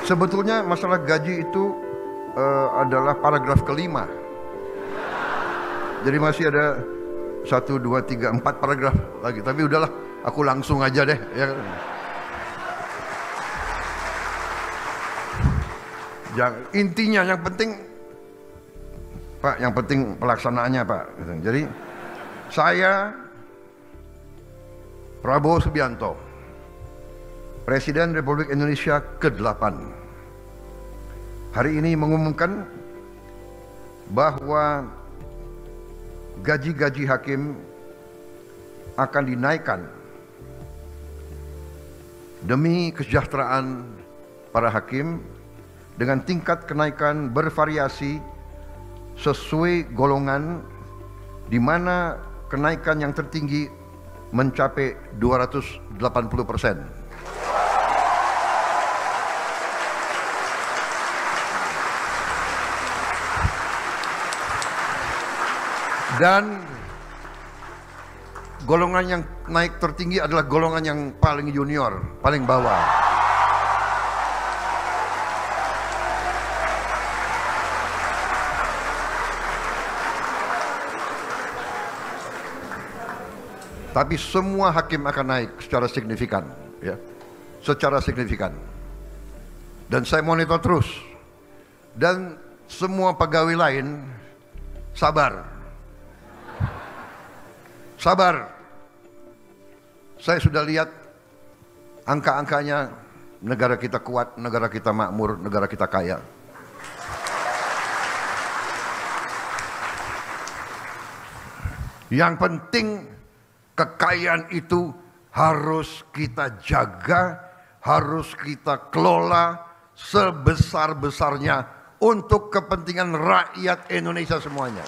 Sebetulnya masalah gaji itu adalah paragraf kelima. Jadi masih ada 1, 2, 3, 4 paragraf lagi. Tapi udahlah, aku langsung aja deh. Ya. Intinya yang penting, Pak, yang penting pelaksanaannya, Pak. Jadi saya Prabowo Subianto, Presiden Republik Indonesia ke-8, hari ini mengumumkan bahwa gaji-gaji hakim akan dinaikkan demi kesejahteraan para hakim dengan tingkat kenaikan bervariasi sesuai golongan, di mana kenaikan yang tertinggi mencapai 280%. Dan golongan yang naik tertinggi adalah golongan yang paling junior, paling bawah. Tapi semua hakim akan naik secara signifikan, ya, secara signifikan. Dan saya monitor terus. Dan semua pegawai lain sabar. Sabar. Saya sudah lihat angka-angkanya, negara kita kuat, negara kita makmur, negara kita kaya. Yang penting kekayaan itu harus kita jaga, harus kita kelola sebesar-besarnya untuk kepentingan rakyat Indonesia semuanya.